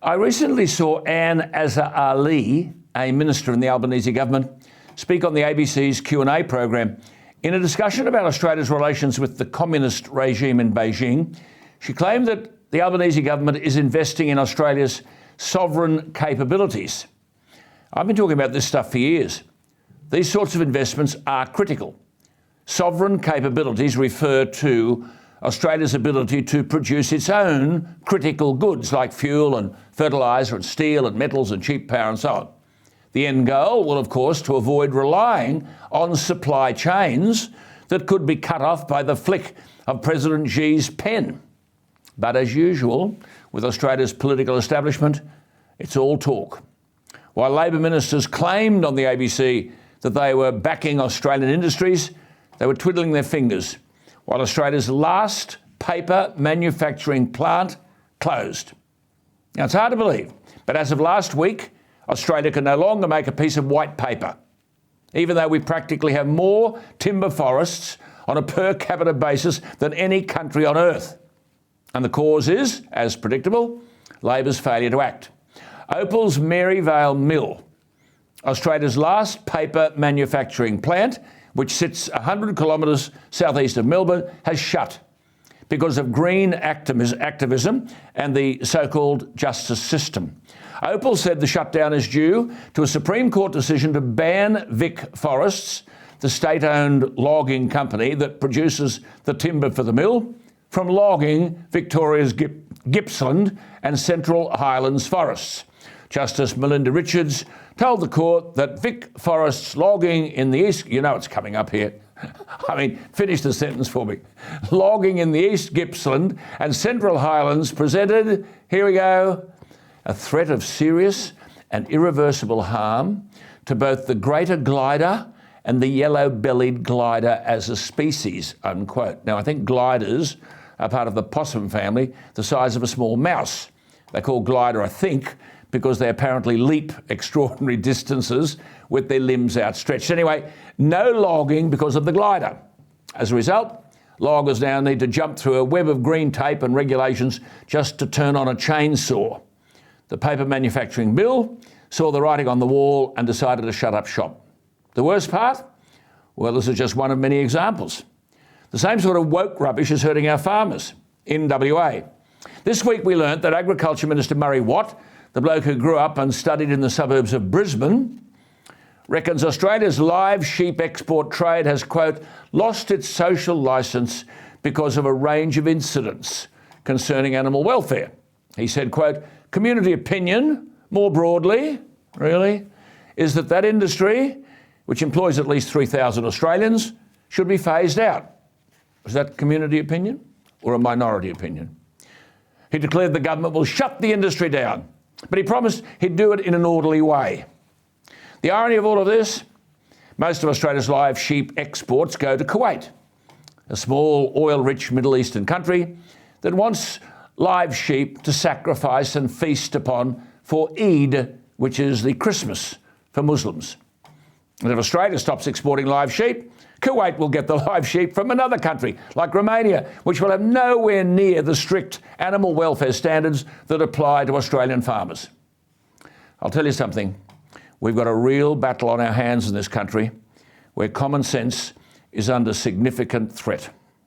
I recently saw Anne Ali, a minister in the Albanese government, speak on the ABC's Q&A program. In a discussion about Australia's relations with the communist regime in Beijing, she claimed that the Albanese government is investing in Australia's sovereign capabilities. I've been talking about this stuff for years. These sorts of investments are critical. Sovereign capabilities refer to Australia's ability to produce its own critical goods like fuel and fertiliser and steel and metals and cheap power and so on. The end goal will, of course, to avoid relying on supply chains that could be cut off by the flick of President Xi's pen. But as usual, with Australia's political establishment, it's all talk. While Labor ministers claimed on the ABC that they were backing Australian industries, they were twiddling their fingers while Australia's last paper manufacturing plant closed. Now, it's hard to believe, but as of last week, Australia can no longer make a piece of white paper, even though we practically have more timber forests on a per capita basis than any country on earth. And the cause is, as predictable, Labor's failure to act. Opal's Maryvale Mill, Australia's last paper manufacturing plant, which sits 100 kilometres southeast of Melbourne, has shut because of green activism and the so-called justice system. Opal said the shutdown is due to a Supreme Court decision to ban Vic Forests, the state-owned logging company that produces the timber for the mill, from logging Victoria's Gippsland and Central Highlands forests. Justice Melinda Richards told the court that Vic Forests logging in the east, you know it's coming up here. Finish the sentence for me. Logging in the East Gippsland and Central Highlands presented, here we go, a threat of serious and irreversible harm to both the greater glider and the yellow-bellied glider as a species, unquote. Now, I think gliders are part of the possum family, the size of a small mouse. They're called glider, I think, because they apparently leap extraordinary distances with their limbs outstretched. Anyway, no logging because of the glider. As a result, loggers now need to jump through a web of green tape and regulations just to turn on a chainsaw. The paper manufacturing bill saw the writing on the wall and decided to shut up shop. The worst part? Well, this is just one of many examples. The same sort of woke rubbish is hurting our farmers in WA. This week we learnt that Agriculture Minister Murray Watt, the bloke who grew up and studied in the suburbs of Brisbane, reckons Australia's live sheep export trade has, quote, lost its social licence because of a range of incidents concerning animal welfare. He said, quote, community opinion, more broadly, really, is that that industry, which employs at least 3,000 Australians, should be phased out. Is that community opinion or a minority opinion? He declared the government will shut the industry down, but he promised he'd do it in an orderly way. The irony of all of this, most of Australia's live sheep exports go to Kuwait, a small oil-rich Middle Eastern country that wants live sheep to sacrifice and feast upon for Eid, which is the Christmas for Muslims. And if Australia stops exporting live sheep, Kuwait will get the live sheep from another country, like Romania, which will have nowhere near the strict animal welfare standards that apply to Australian farmers. I'll tell you something. We've got a real battle on our hands in this country where common sense is under significant threat.